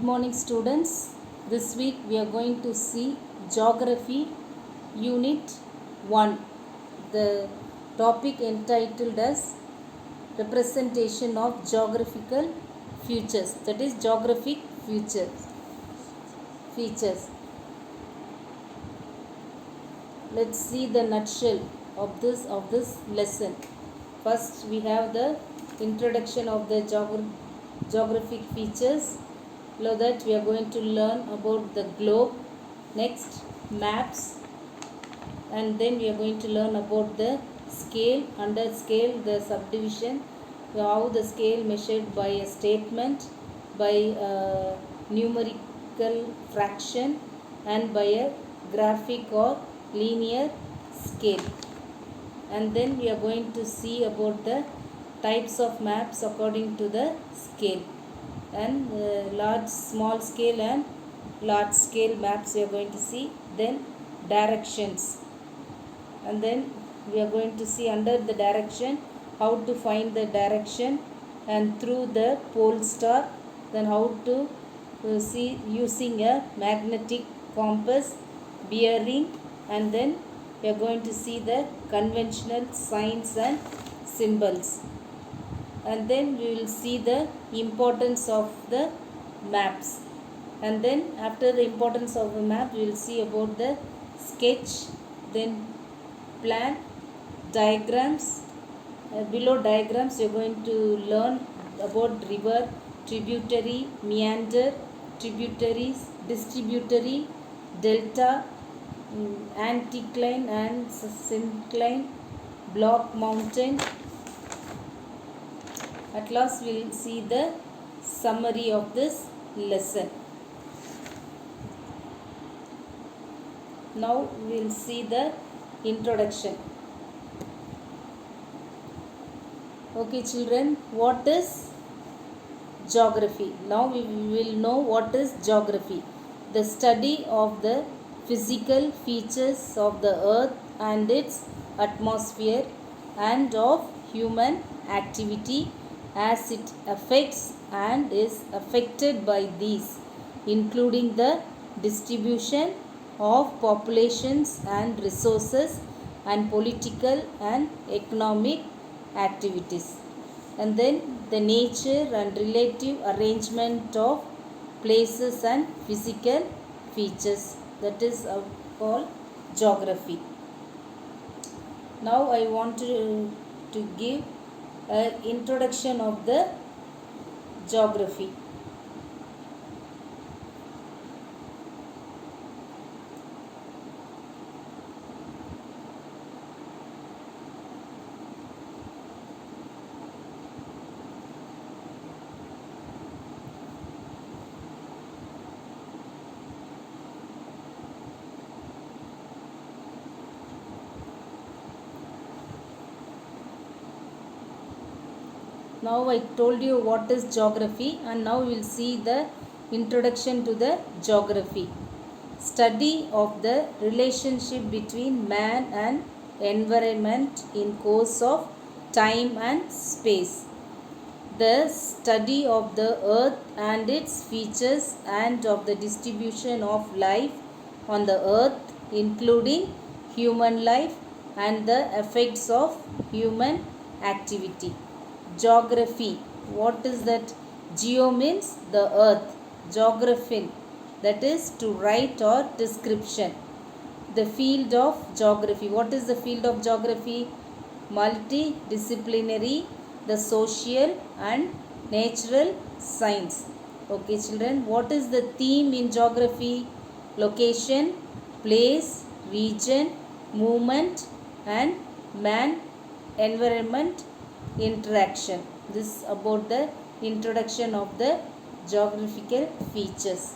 morning students. This week we are going to see Geography Unit 1. The topic entitled as Representation of Geographical Features, that is Geographic Features. Let's see the nutshell of this lesson. First we have the introduction of the geographic features. Below that we are going to learn about the globe, next maps, and then we are going to learn about the scale, under scale the subdivision, how the scale measured by a statement, by a numerical fraction, and by a graphic or linear scale. And then we are going to see about the types of maps according to the scale, and small scale and large scale maps we are going to see. Then directions, and then we are going to see under the direction how to find the direction and through the pole star, then how to see using a magnetic compass, bearing, and then we are going to see the conventional signs and symbols. And then we will see the importance of the maps, and then after the importance of the map we will see about the sketch, then plan, diagrams. Below diagrams we are going to learn about river, tributary, meander, tributaries, distributary, delta, anticline and syncline, block, mountain. At last we will see the summary of this lesson. Now we will see the introduction. Okay children, what is geography? Now we will know what is geography. The study of the physical features of the earth and its atmosphere and of human activity as it affects and is affected by these, including the distribution of populations and resources and political and economic activities, and then the nature and relative arrangement of places and physical features, that is called geography. Now I want to give an introduction of the geography. Now I told you what is geography, and now we will see the introduction to the geography. Study of the relationship between man and environment in course of time and space. The study of the earth and its features and of the distribution of life on the earth, including human life and the effects of human activity. Geography, what is that? Geo means the earth, geographin, that is to write or description. The field of geography, what is the field of geography? Multidisciplinary, the social and natural science. Okay children, what is the theme in geography? Location, place, region, movement, and man, environment, interaction. This is about the introduction of the geographical features.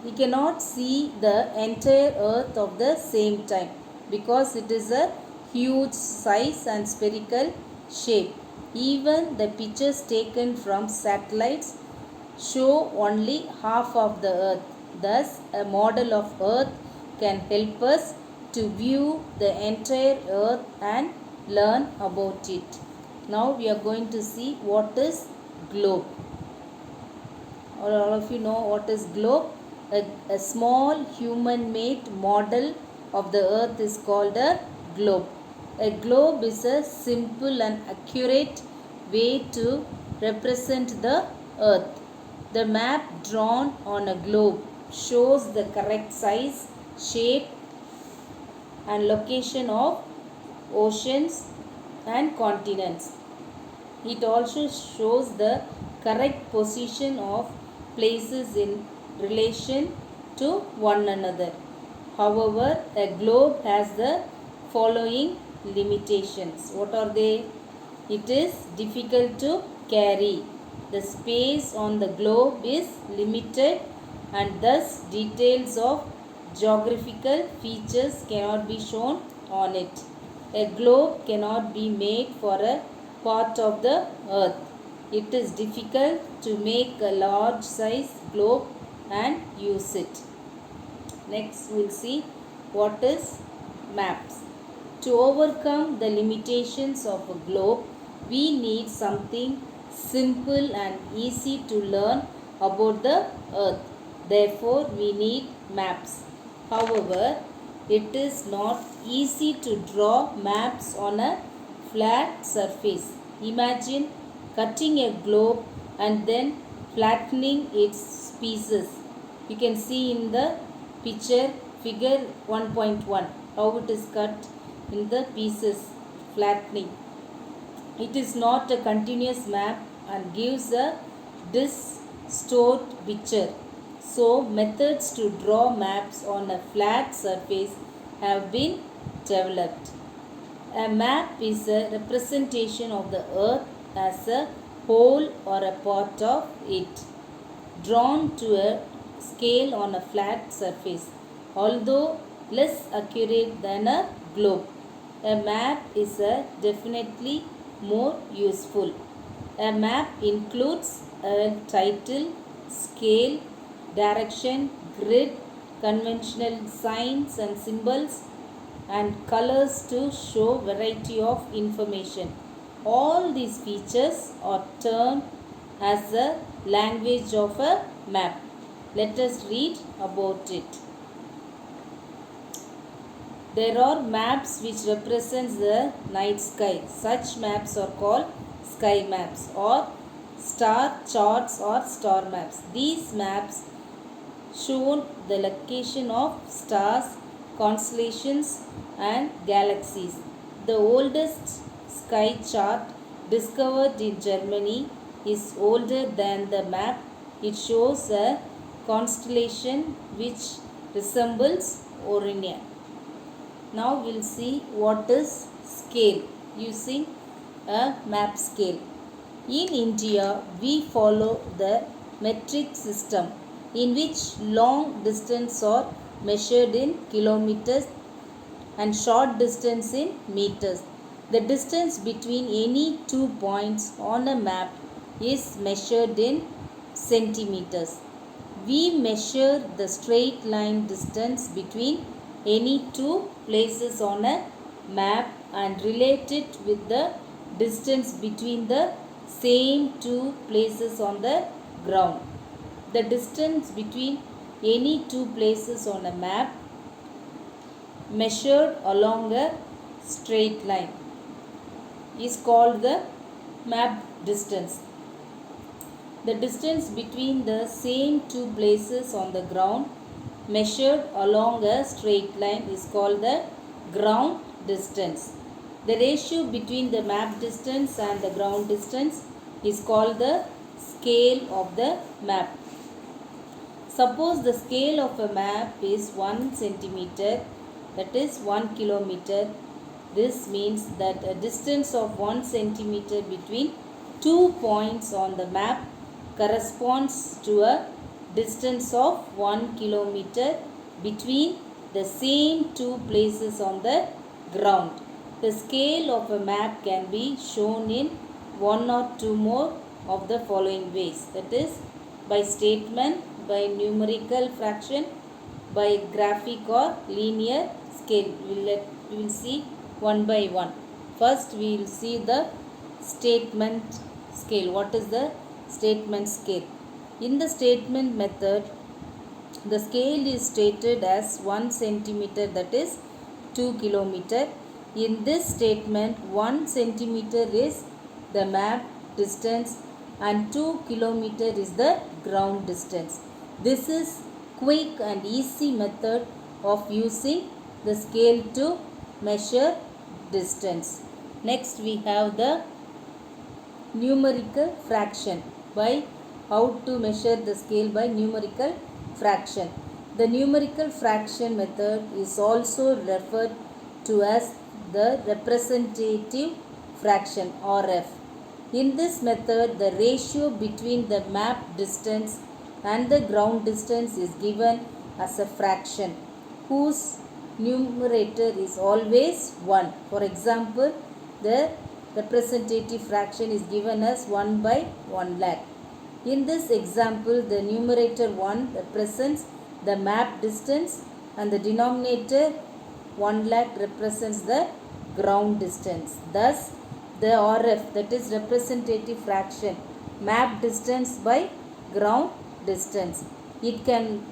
We cannot see the entire earth of the same time because it is a huge size and spherical shape. Even the pictures taken from satellites show only half of the earth. Thus, a model of earth can help us to view the entire earth and learn about it. Now we are going to see what is globe. all of you know what is globe. A small human-made model of the earth is called a globe. A globe is a simple and accurate way to represent the earth. The map drawn on a globe shows the correct size, shape, and location of oceans and continents. It also shows the correct position of places in relation to one another. However, a globe has the following limitations. What are they? It is difficult to carry. The space on the globe is limited, and thus details of geographical features cannot be shown on it. A globe cannot be made for a part of the earth. It is difficult to make a large size globe and use it. Next we will see what is maps. To overcome the limitations of a globe, we need something simple and easy to learn about the earth. Therefore, we need maps. However, it is not easy to draw maps on a flat surface. Imagine cutting a globe and then flattening its pieces. You can see in the picture figure 1.1 how it is cut in the pieces, flattening. It is not a continuous map and gives a distorted picture. So, methods to draw maps on a flat surface have been developed. A map is a representation of the earth as a whole or a part of it, drawn to a scale on a flat surface, although less accurate than a globe. A map is definitely more useful. A map includes a title, scale, direction, grid, conventional signs and symbols, and colors to show variety of information. All these features are termed as the language of a map. Let us read about it. There are maps which represents the night sky. Such maps are called sky maps or star charts or star maps. These maps show the location of stars, constellations and galaxies. The oldest sky chart discovered in Germany is older than the map. It shows a constellation which resembles Orion. Now we'll see what is scale using a map scale. In India, we follow the metric system in which long distance are measured in kilometers and short distance in meters. The distance between any 2 points on a map is measured in centimeters. We measure the straight line distance between any two places on a map and relate it with the distance between the same two places on the ground. The distance between any two places on a map measured along a straight line is called the map distance. The distance between the same two places on the ground measured along a straight line is called the ground distance. The ratio between the map distance and the ground distance is called the scale of the map. Suppose the scale of a map is 1 centimeter, that is 1 kilometer. This means that a distance of 1 centimeter between 2 points on the map corresponds to a distance of 1 kilometer between the same two places on the ground. The scale of a map can be shown in one or two more of the following ways, that is by statement, by numerical fraction, by graphic or linear scale. We will see one by one. First we will see the statement scale. What is the statement scale? In the statement method, the scale is stated as 1 centimeter, that is 2 kilometer. In this statement, 1 centimeter is the map distance and 2 kilometer is the ground distance. This is quick and easy method of using the scale to measure distance. Next we have the numerical fraction, by how to measure the scale by numerical fraction. The numerical fraction method is also referred to as the representative fraction, RF. In this method, the ratio between the map distance and the ground distance is given as a fraction whose numerator is always 1. For example, the representative fraction is given as 1 by 1 lakh. In this example, the numerator 1 represents the map distance and the denominator 1 lakh represents the ground distance. Thus, the RF, that is representative fraction, map distance by ground distance, it can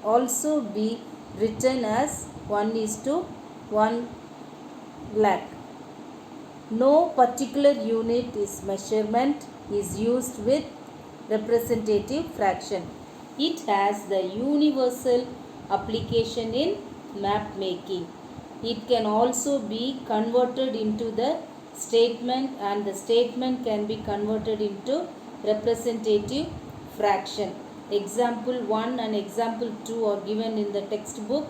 also be written as 1:1 lakh. No particular unit is measurement is used with representative fraction. It has the universal application in map making. It can also be converted into the statement, and the statement can be converted into representative fraction. Example 1 and example 2 are given in the textbook.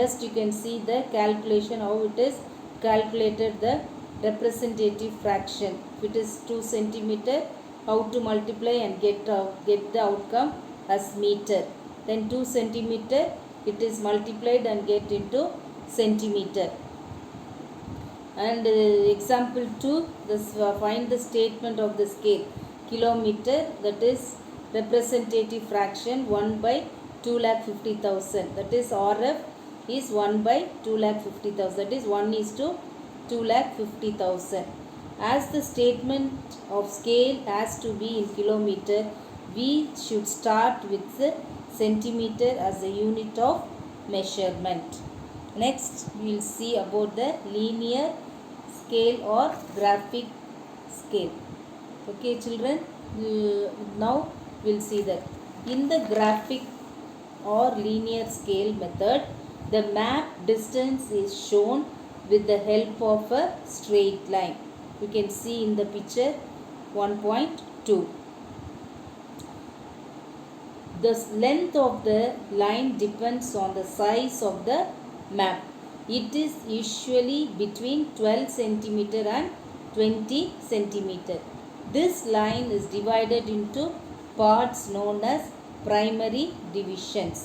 Just you can see the calculation, how it is calculated the representative fraction. If it is 2 centimeter, how to multiply and get the outcome as meter. Then 2 centimeter, it is multiplied and get into centimeter. And example 2, this find the statement of the scale. Kilometer, that is representative fraction 1 by 2,50,000. That is RF is 1 by 2,50,000. That is 1:2,50,000. As the statement of scale has to be in kilometer, we should start with the centimeter as a unit of measurement. Next, we will see about the linear scale or graphic scale. Okay, children, now we will see that in the graphic or linear scale method, the map distance is shown with the help of a straight line. You can see in the picture 1.2. The length of the line depends on the size of the map. It is usually between 12 centimeter and 20 centimeter. This line is divided into parts known as primary divisions.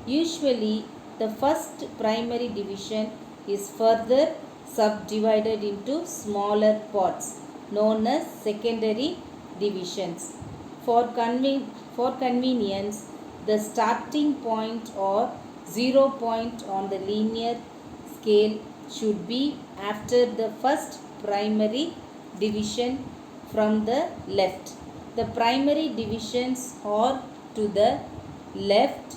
Usually, the first primary division is further subdivided into smaller parts known as secondary divisions. For convenience, the starting point or 0 point on the linear scale should be after the first primary division from the left. The primary divisions are to the left,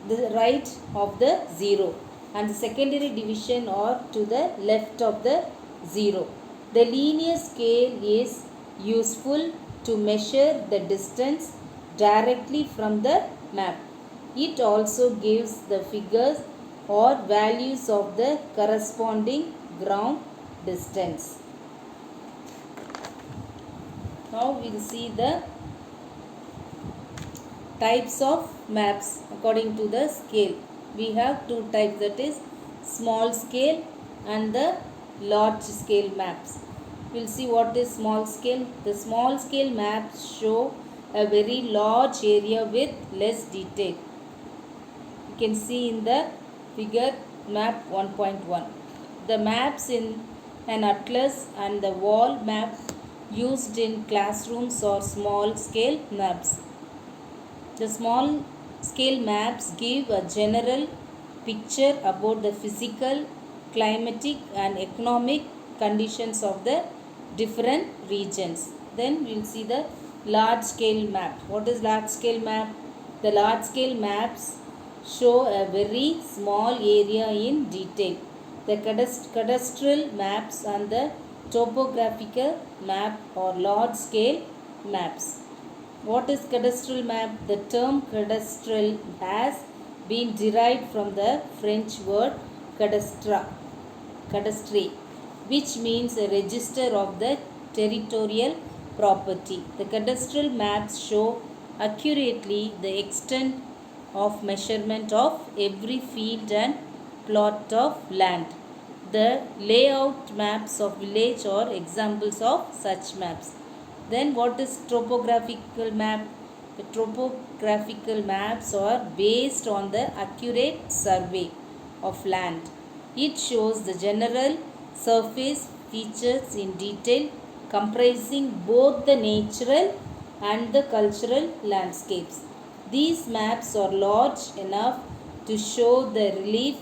the right of the 0, and the secondary division are to the left of the 0. The linear scale is useful to measure the distance directly from the map. It also gives the figures or values of the corresponding ground distance. Now we will see the types of maps according to the scale. We have two types, that is small scale and the large scale maps. We will see what is small scale. The small scale maps show a very large area with less detail. You can see in the figure map 1.1. The maps in an atlas and the wall map used in classrooms are small scale maps. The small scale maps give a general picture about the physical, climatic and economic conditions of the different regions. Then we will see the large scale map. What is large scale map? The large scale maps show a very small area in detail. The cadastral maps and the topographical map are large scale maps. What is cadastral map? The term cadastral has been derived from the French word cadastre, which means a register of the territorial property. The cadastral maps show accurately the extent of measurement of every field and plot of land. The layout maps of village are examples of such maps. Then what is topographical map? The topographical maps are based on the accurate survey of land. It shows the general surface features in detail, comprising both the natural and the cultural landscapes. These maps are large enough to show the relief,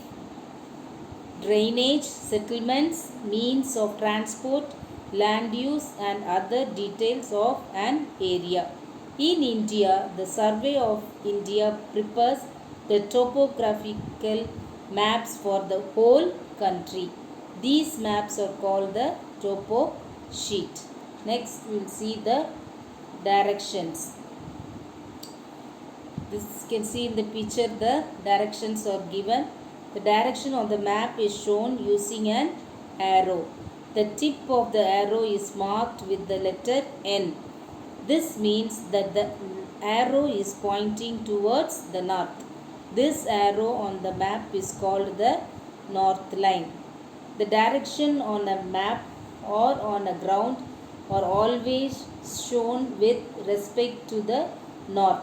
drainage, settlements, means of transport, land use and other details of an area. In India, the Survey of India prepares the topographical maps for the whole country. These maps are called the topo sheet. Next we will see the directions. This you can see in the picture, the directions are given. The direction on the map is shown using an arrow. The tip of the arrow is marked with the letter N. This means that the arrow is pointing towards the north. This arrow on the map is called the north line. The direction on a map or on a ground are always shown with respect to the north.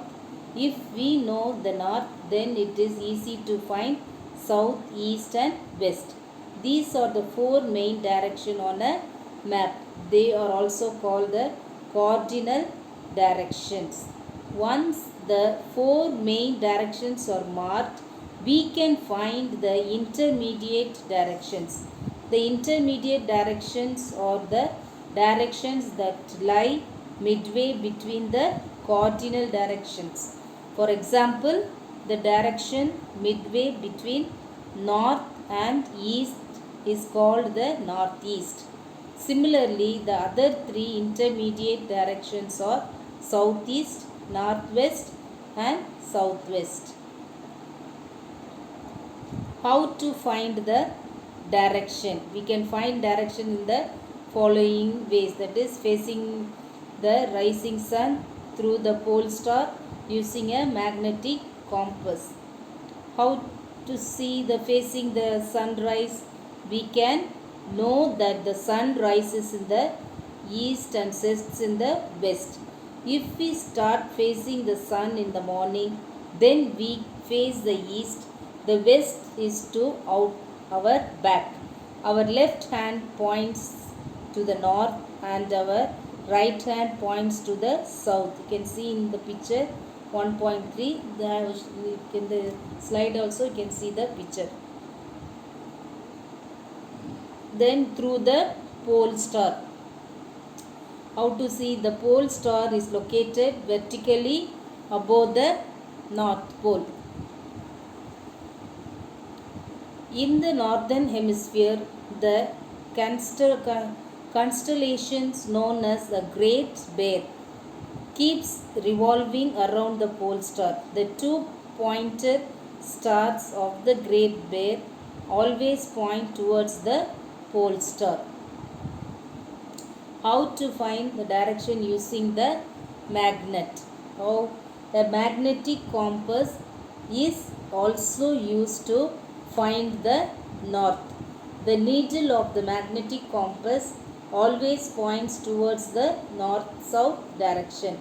If we know the north, then it is easy to find south, east and west. These are the four main directions on a map. They are also called the cardinal directions. Once the four main directions are marked, we can find the intermediate directions. The intermediate directions are the directions that lie midway between the cardinal directions. For example, the direction midway between north and east is called the northeast. Similarly, the other three intermediate directions are southeast, northwest and southwest. How to find the direction? We can find direction in the following ways. That is, facing the rising sun through the pole star using a magnetic compass. How to see the facing the sunrise? We can know that the sun rises in the east and sets in the west. If we start facing the sun in the morning, then we face the east. The west is to our back. Our left hand points to the north and our right hand points to the south. You can see in the picture 1.3. In the slide also you can see the picture. Then through the pole star. How to see? The pole star is located vertically above the north pole. In the northern hemisphere, the constellations known as the Great Bear keeps revolving around the pole star. The two pointed stars of the Great Bear always point towards the pole star. How to find the direction using the magnet? How the magnetic compass is also used to find the north. The needle of the magnetic compass always points towards the north-south direction.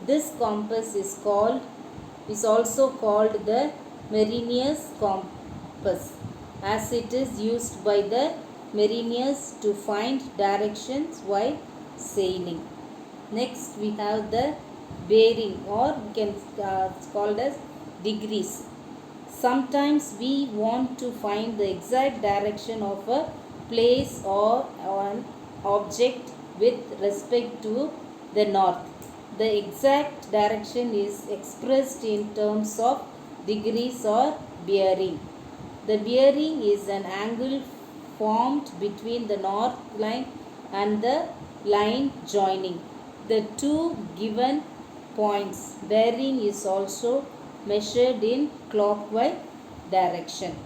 This compass is also called the Mariner's compass, as it is used by the mariners to find directions while sailing. Next we have the bearing, or we can call it as degrees. Sometimes we want to find the exact direction of a place or an object with respect to the north. The exact direction is expressed in terms of degrees or bearing. The bearing is an angle formed between the north line and the line joining the two given points. Bearing is also measured in clockwise direction.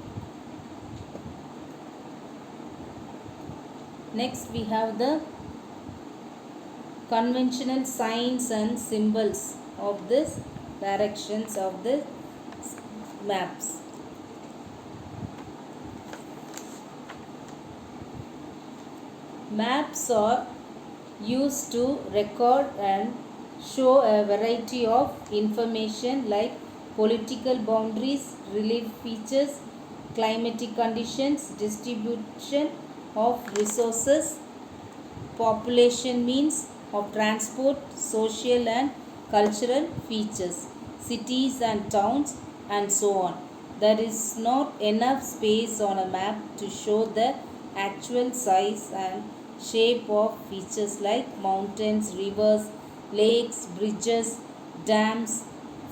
Next we have the conventional signs and symbols of this directions of the maps. Maps are used to record and show a variety of information like political boundaries, relief features, climatic conditions, distribution of resources, population means of transport, social and cultural features, cities and towns, and so on. There is not enough space on a map to show the actual size and shape of features like mountains, rivers, lakes, bridges, dams,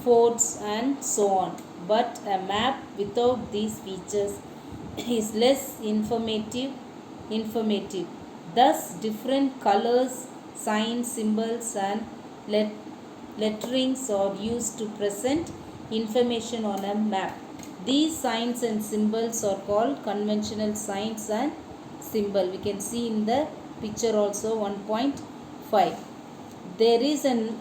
forts, and so on. But a map without these features is less informative. Thus, different colors, signs, symbols, and letterings are used to present information on a map. These signs and symbols are called conventional signs and symbol. We can see in the picture also 1.5. There is an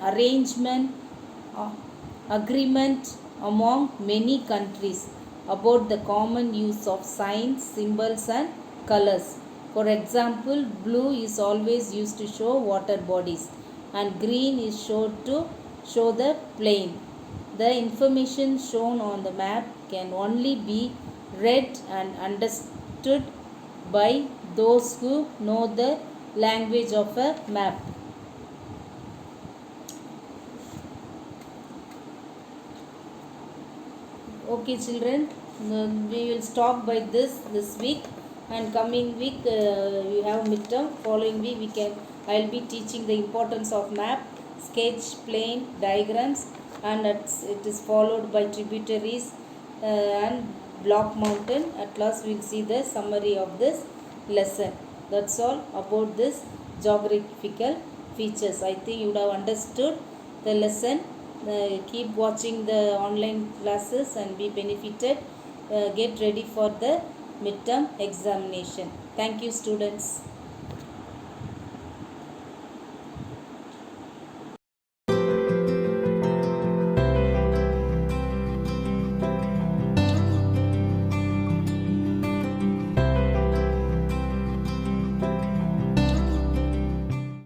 agreement among many countries about the common use of signs, symbols, and colors. For example, blue is always used to show water bodies, and green is shown to show the plain. The information shown on the map can only be read and understood by those who know the language of a map. Okay children, we will stop by this week, and coming week we have midterm. Following week I will be teaching the importance of map, sketch, plane, diagrams, and it is followed by tributaries and block mountain. At last we will see the summary of this lesson. That's all about this geographical features. I think you would have understood the lesson. Keep watching the online classes and be benefited. Get ready for the midterm examination. Thank you students.